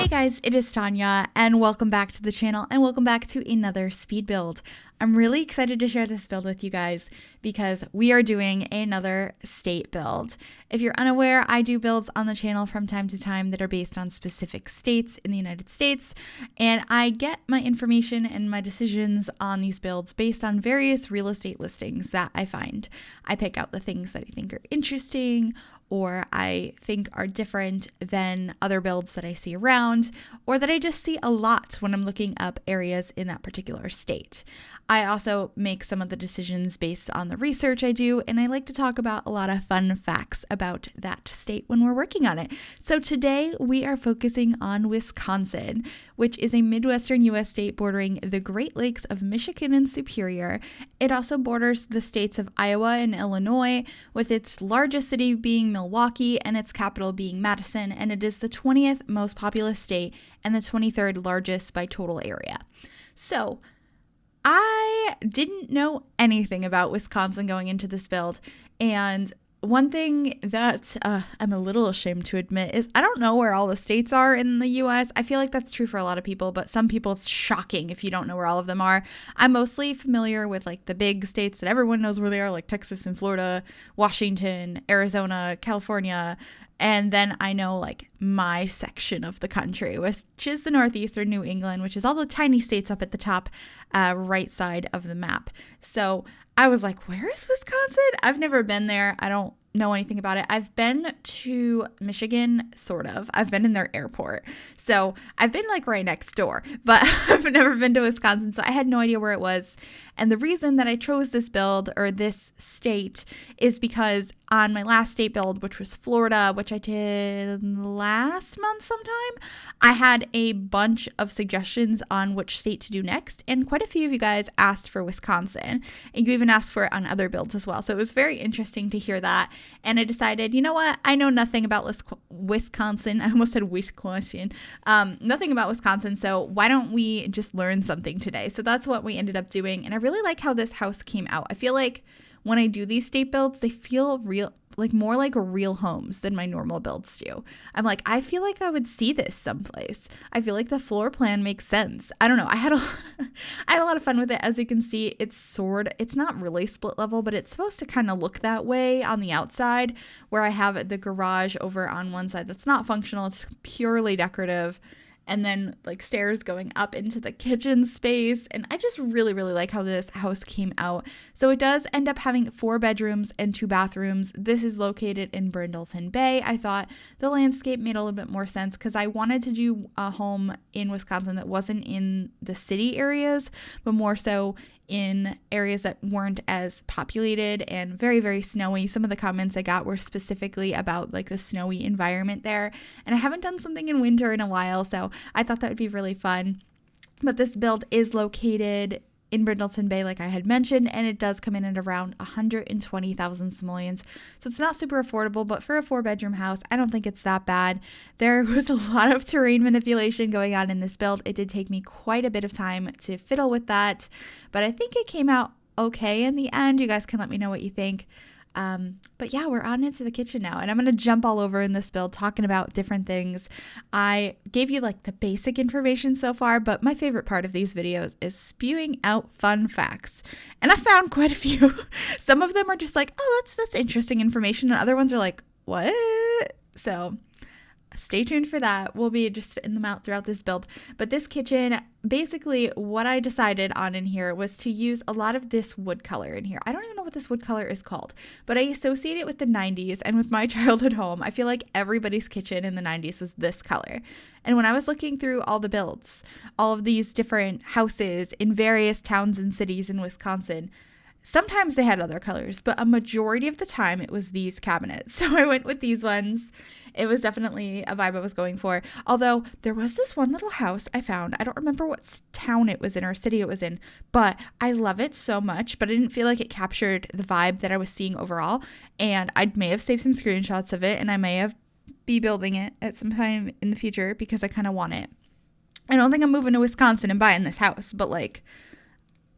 Hey guys, it is Tanya and welcome back to the channel and welcome back to another speed build. I'm really excited to share this build with you guys because we are doing another state build. If you're unaware, I do builds on the channel from time to time that are based on specific states in the United States, and I get my information and my decisions on these builds based on various real estate listings that I find. I pick out the things that I think are interesting or I think are different than other builds that I see around, or that I just see a lot when I'm looking up areas in that particular state. I also make some of the decisions based on the research I do, and I like to talk about a lot of fun facts about that state when we're working on it. So today we are focusing on Wisconsin, which is a Midwestern U.S. state bordering the Great Lakes of Michigan and Superior. It also borders the states of Iowa and Illinois, with its largest city being Milwaukee and its capital being Madison, and it is the 20th most populous state and the 23rd largest by total area. So I didn't know anything about Wisconsin going into this build, and one thing that I'm a little ashamed to admit is I don't know where all the states are in the U.S. I feel like that's true for a lot of people, but some people it's shocking if you don't know where all of them are. I'm mostly familiar with like the big states that everyone knows where they are, like Texas and Florida, Washington, Arizona, California, and then I know like my section of the country, which is the Northeast or New England, which is all the tiny states up at the top right side of the map. So I was like, where is Wisconsin? I've never been there. I don't know anything about it. I've been to Michigan, sort of. I've been in their airport. So I've been like right next door, but I've never been to Wisconsin. So I had no idea where it was. And the reason that I chose this build or this state is because on my last state build, which was Florida, which I did last month sometime, I had a bunch of suggestions on which state to do next. And quite a few of you guys asked for Wisconsin, and you even asked for it on other builds as well. So it was very interesting to hear that. And I decided, you know what? I know nothing about Wisconsin. I almost said Wisconsin. Nothing about Wisconsin. So why don't we just learn something today? So that's what we ended up doing. And I really like how this house came out. I feel like when I do these state builds, they feel real, like more like real homes than my normal builds do. I'm like, I feel like I would see this someplace. I feel like the floor plan makes sense. I don't know. I had a lot of fun with it. As you can see, it's not really split level, but it's supposed to kind of look that way on the outside, where I have the garage over on one side that's not functional. It's purely decorative. And then like stairs going up into the kitchen space. And I just really, really like how this house came out. So it does end up having 4 bedrooms and 2 bathrooms. This is located in Brindleton Bay. I thought the landscape made a little bit more sense because I wanted to do a home in Wisconsin that wasn't in the city areas, but more so in areas that weren't as populated and very, very snowy. Some of the comments I got were specifically about like the snowy environment there. And I haven't done something in winter in a while, so I thought that would be really fun. But this build is located in Brindleton Bay, like I had mentioned, and it does come in at around 120,000 simoleons. So it's not super affordable, but for a 4-bedroom house, I don't think it's that bad. There was a lot of terrain manipulation going on in this build. It did take me quite a bit of time to fiddle with that, but I think it came out okay in the end. You guys can let me know what you think. But yeah, we're on into the kitchen now, and I'm going to jump all over in this build talking about different things. I gave you like the basic information so far, but my favorite part of these videos is spewing out fun facts. And I found quite a few. Some of them are just like, oh, that's interesting information. And other ones are like, what? So stay tuned for that. We'll be just spitting them out throughout this build. But this kitchen, basically what I decided on in here was to use a lot of this wood color in here. I don't even know what this wood color is called, but I associate it with the 90s and with my childhood home. I feel like everybody's kitchen in the 90s was this color. And when I was looking through all the builds, all of these different houses in various towns and cities in Wisconsin, sometimes they had other colors, but a majority of the time it was these cabinets. So I went with these ones. It was definitely a vibe I was going for. Although there was this one little house I found. I don't remember what town it was in or city it was in, but I love it so much, but I didn't feel like it captured the vibe that I was seeing overall. And I may have saved some screenshots of it, and I may have be building it at some time in the future because I kind of want it. I don't think I'm moving to Wisconsin and buying this house, but like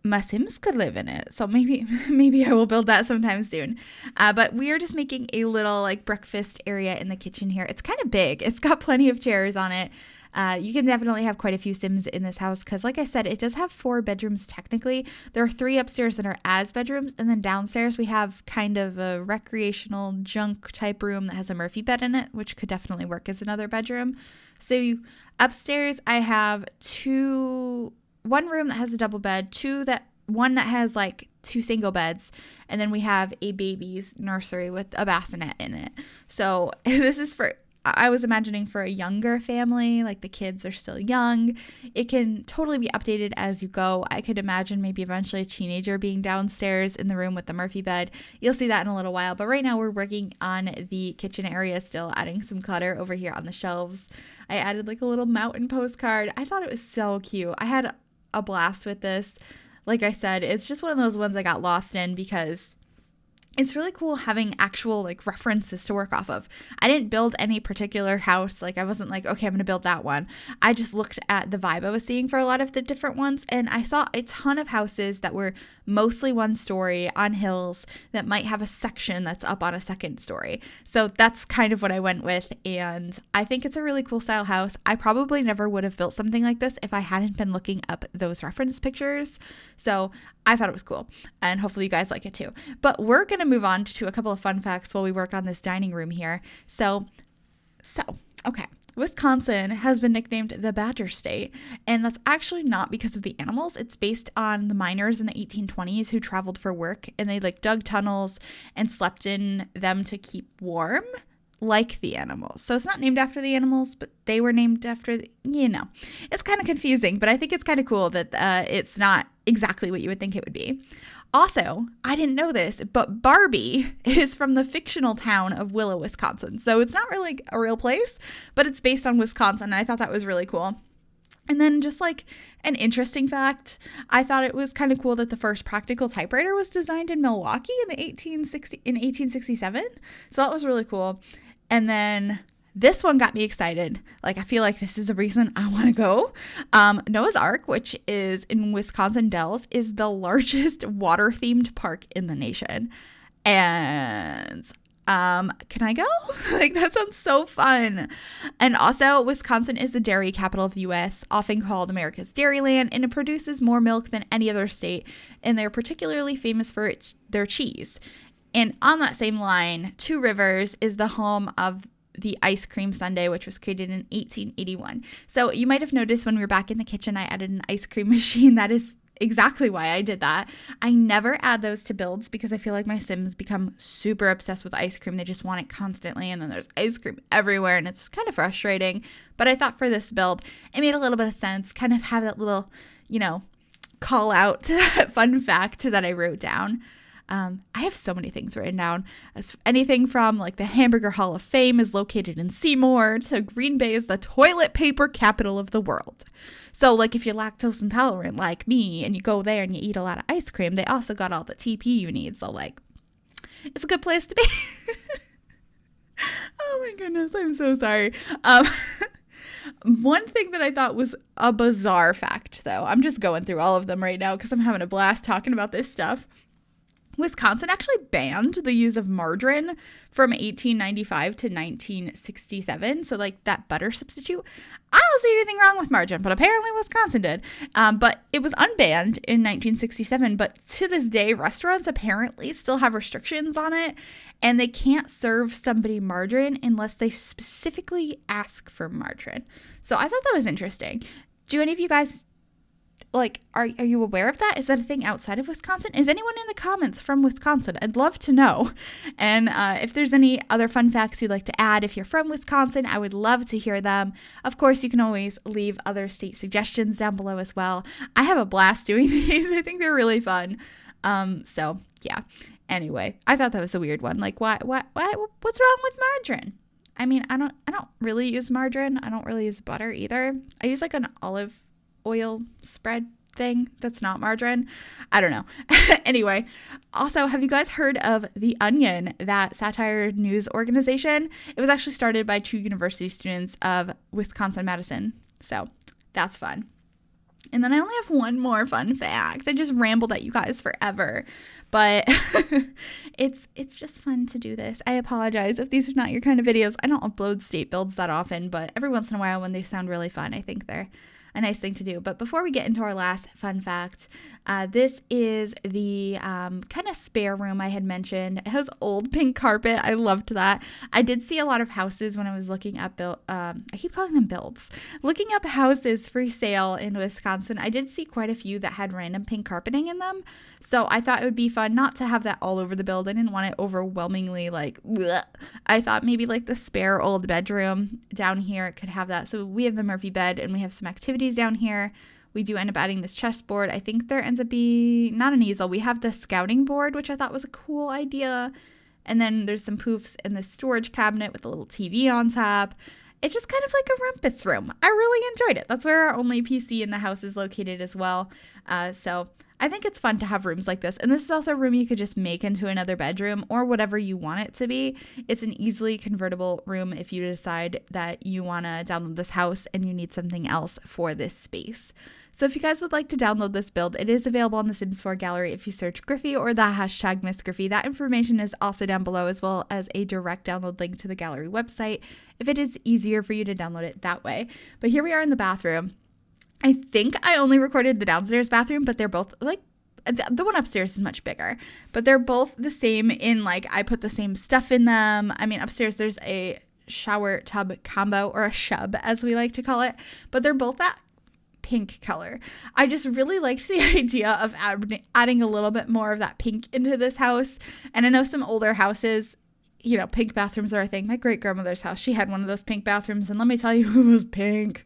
my Sims could live in it. So maybe I will build that sometime soon. But we are just making a little like breakfast area in the kitchen here. It's kind of big. It's got plenty of chairs on it. You can definitely have quite a few Sims in this house because, like I said, it does have 4 bedrooms technically. There are 3 upstairs that are as bedrooms, and then downstairs we have kind of a recreational junk type room that has a Murphy bed in it, which could definitely work as another bedroom. So upstairs I have one room that has a double bed, one that has like 2 single beds, and then we have a baby's nursery with a bassinet in it. So this is I was imagining for a younger family, like the kids are still young. It can totally be updated as you go. I could imagine maybe eventually a teenager being downstairs in the room with the Murphy bed. You'll see that in a little while. But right now we're working on the kitchen area still, adding some clutter over here on the shelves. I added like a little mountain postcard. I thought it was so cute. I had a blast with this. Like I said, it's just one of those ones I got lost in because it's really cool having actual like references to work off of. I didn't build any particular house. Like I wasn't like, okay, I'm going to build that one. I just looked at the vibe I was seeing for a lot of the different ones. And I saw a ton of houses that were mostly 1 story on hills that might have a section that's up on a 2nd story. So that's kind of what I went with. And I think it's a really cool style house. I probably never would have built something like this if I hadn't been looking up those reference pictures. So I thought it was cool, and hopefully you guys like it too. But we're going to move on to a couple of fun facts while we work on this dining room here. So, okay. Wisconsin has been nicknamed the Badger State, and that's actually not because of the animals. It's based on the miners in the 1820s who traveled for work, and they like dug tunnels and slept in them to keep warm, like the animals. So it's not named after the animals, but they were named after it's kind of confusing, but I think it's kind of cool that it's not exactly what you would think it would be. Also, I didn't know this, but Barbie is from the fictional town of Willow, Wisconsin. So it's not really a real place, but it's based on Wisconsin, and I thought that was really cool. And then just like an interesting fact, I thought it was kind of cool that the first practical typewriter was designed in Milwaukee in 1867. So that was really cool. And then this one got me excited. Like, I feel like this is a reason I want to go. Noah's Ark, which is in Wisconsin Dells, is the largest water-themed park in the nation. And can I go? Like, that sounds so fun. And also, Wisconsin is the dairy capital of the U.S., often called America's Dairyland, and it produces more milk than any other state. And they're particularly famous for their cheese. And on that same line, Two Rivers is the home of the ice cream sundae, which was created in 1881. So you might have noticed when we were back in the kitchen, I added an ice cream machine. That is exactly why I did that. I never add those to builds because I feel like my Sims become super obsessed with ice cream. They just want it constantly, and then there's ice cream everywhere, and it's kind of frustrating. But I thought for this build, it made a little bit of sense, kind of have that little, call out fun fact that I wrote down. I have so many things written down. Anything from like the Hamburger Hall of Fame is located in Seymour to Green Bay is the toilet paper capital of the world. So like if you're lactose intolerant like me and you go there and you eat a lot of ice cream, they also got all the TP you need. So like it's a good place to be. Oh my goodness, I'm so sorry. One thing that I thought was a bizarre fact, though, I'm just going through all of them right now because I'm having a blast talking about this stuff. Wisconsin actually banned the use of margarine from 1895 to 1967. So like that butter substitute. I don't see anything wrong with margarine, but apparently Wisconsin did. But it was unbanned in 1967. But to this day, restaurants apparently still have restrictions on it. And they can't serve somebody margarine unless they specifically ask for margarine. So I thought that was interesting. Do any of you guys are you aware of that? Is that a thing outside of Wisconsin? Is anyone in the comments from Wisconsin? I'd love to know. And if there's any other fun facts you'd like to add, if you're from Wisconsin, I would love to hear them. Of course, you can always leave other state suggestions down below as well. I have a blast doing these. I think they're really fun. So yeah. Anyway, I thought that was a weird one. Like, what's wrong with margarine? I mean, I don't really use margarine. I don't really use butter either. I use like an olive oil spread thing that's not margarine. I don't know. Anyway, also, have you guys heard of The Onion, that satire news organization? It was actually started by 2 university students of Wisconsin-Madison. So that's fun. And then I only have one more fun fact. I just rambled at you guys forever, but it's just fun to do this. I apologize if these are not your kind of videos. I don't upload state builds that often, but every once in a while when they sound really fun, I think they're a nice thing to do. But before we get into our last fun fact, this is the kind of spare room I had mentioned. It has old pink carpet. I loved that. I did see a lot of houses when I was looking up I keep calling them builds. Looking up houses for sale in Wisconsin, I did see quite a few that had random pink carpeting in them. So I thought it would be fun not to have that all over the build. I didn't want it overwhelmingly like, bleh. I thought maybe like the spare old bedroom down here could have that. So we have the Murphy bed and we have some activities down here. We do end up adding this chessboard. I think there ends up being not an easel. We have the scouting board, which I thought was a cool idea. And then there's some poofs in the storage cabinet with a little TV on top. It's just kind of like a rumpus room. I really enjoyed it. That's where our only PC in the house is located as well. So I think it's fun to have rooms like this. And this is also a room you could just make into another bedroom or whatever you want it to be. It's an easily convertible room if you decide that you want to download this house and you need something else for this space. So if you guys would like to download this build, it is available on the Sims 4 gallery if you search Gryphi or the hashtag MsGryphi. That information is also down below, as well as a direct download link to the gallery website if it is easier for you to download it that way. But here we are in the bathroom. I think I only recorded the downstairs bathroom, but they're both like, the one upstairs is much bigger, but they're both the same in like, I put the same stuff in them. I mean, upstairs there's a shower tub combo, or a shub as we like to call it, but they're both that pink color. I just really liked the idea of adding a little bit more of that pink into this house. And I know some older houses, you know, pink bathrooms are a thing. My great grandmother's house, she had one of those pink bathrooms, and let me tell you, it was pink.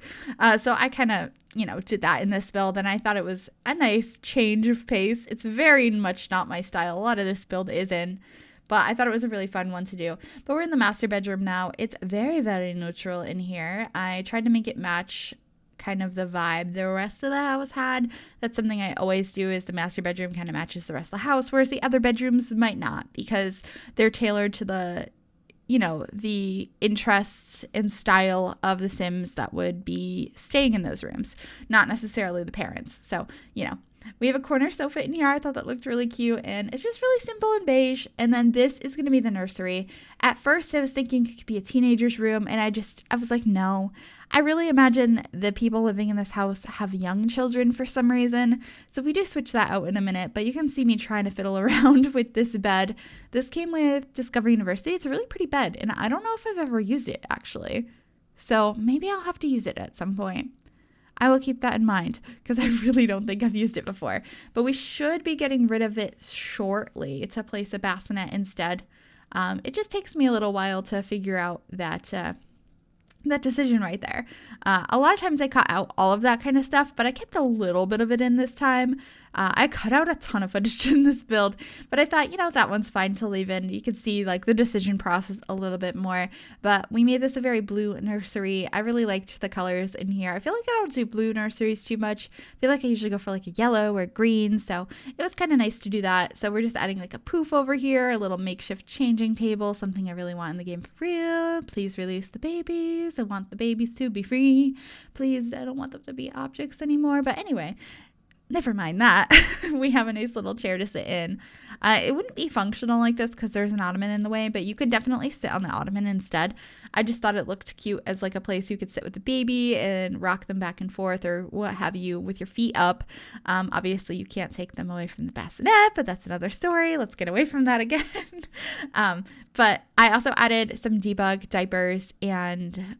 So I kind of, you know, did that in this build, and I thought it was a nice change of pace. It's very much not my style. A lot of this build isn't, but I thought it was a really fun one to do. But we're in the master bedroom now. It's very, very neutral in here. I tried to make it match kind of the vibe the rest of the house had. That's something I always do, is the master bedroom kind of matches the rest of the house, whereas the other bedrooms might not, because they're tailored to the, you know, the interests and style of the Sims that would be staying in those rooms, not necessarily the parents. So, you know, we have a corner sofa in here. I thought that looked really cute, and it's just really simple and beige. And then this is going to be the nursery. At first I was thinking it could be a teenager's room, and I was like, no. I really imagine the people living in this house have young children for some reason. So we do switch that out in a minute, but you can see me trying to fiddle around with this bed. This came with Discovery University. It's a really pretty bed, and I don't know if I've ever used it actually. So maybe I'll have to use it at some point. I will keep that in mind, because I really don't think I've used it before. But we should be getting rid of it shortly to place a bassinet instead. It just takes me a little while to figure out that decision right there. A lot of times I cut out all of that kind of stuff, but I kept a little bit of it in this time. I cut out a ton of footage in this build, but I thought, you know, that one's fine to leave in. You could see like the decision process a little bit more, but we made this a very blue nursery. I really liked the colors in here. I feel like I don't do blue nurseries too much. I feel like I usually go for like a yellow or green, so it was kind of nice to do that. So we're just adding like a poof over here, a little makeshift changing table, something I really want in the game for real. Please release the babies. I want the babies to be free. Please, I don't want them to be objects anymore. But anyway, never mind that. We have a nice little chair to sit in. It wouldn't be functional like this because there's an ottoman in the way, but you could definitely sit on the ottoman instead. I just thought it looked cute as like a place you could sit with the baby and rock them back and forth or what have you with your feet up. Obviously, you can't take them away from the bassinet, but that's another story. Let's get away from that again. But I also added some debug diapers and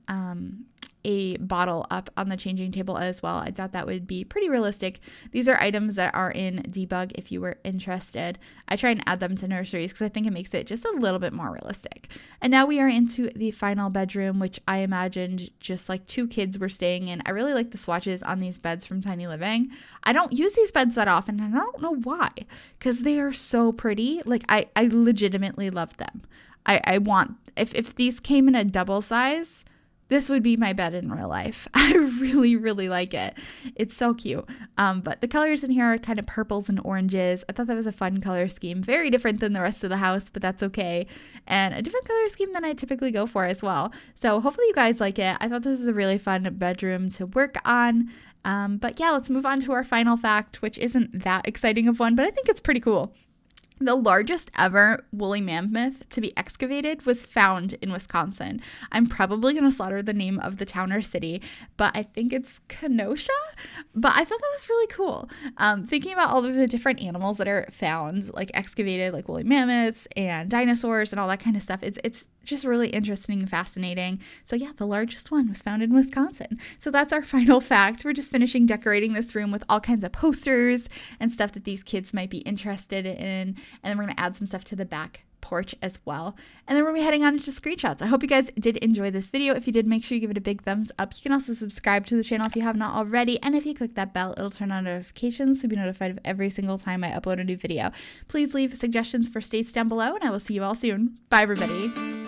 a bottle up on the changing table as well. I thought that would be pretty realistic. These are items that are in debug if you were interested. I try and add them to nurseries because I think it makes it just a little bit more realistic. And now we are into the final bedroom, which I imagined just like two kids were staying in. I really like the swatches on these beds from Tiny Living. I don't use these beds that often, and I don't know why, because they are so pretty. Like I legitimately love them. I want, if these came in a double size, this would be my bed in real life. I really, really like it. It's so cute. But the colors in here are kind of purples and oranges. I thought that was a fun color scheme. Very different than the rest of the house, but that's okay. And a different color scheme than I typically go for as well. So hopefully you guys like it. I thought this was a really fun bedroom to work on. But yeah, let's move on to our final fact, which isn't that exciting of one, but I think it's pretty cool. The largest ever woolly mammoth to be excavated was found in Wisconsin. I'm probably going to slaughter the name of the town or city, but I think it's Kenosha. But I thought that was really cool. Thinking about all of the different animals that are found, like excavated, like woolly mammoths and dinosaurs and all that kind of stuff. It's just really interesting and fascinating. So yeah, the largest one was found in Wisconsin. So that's our final fact. We're just finishing decorating this room with all kinds of posters and stuff that these kids might be interested in. And then we're going to add some stuff to the back porch as well. And then we're going to be heading on into screenshots. I hope you guys did enjoy this video. If you did, make sure you give it a big thumbs up. You can also subscribe to the channel if you have not already. And if you click that bell, it'll turn on notifications so you'll be notified of every single time I upload a new video. Please leave suggestions for states down below, and I will see you all soon. Bye, everybody.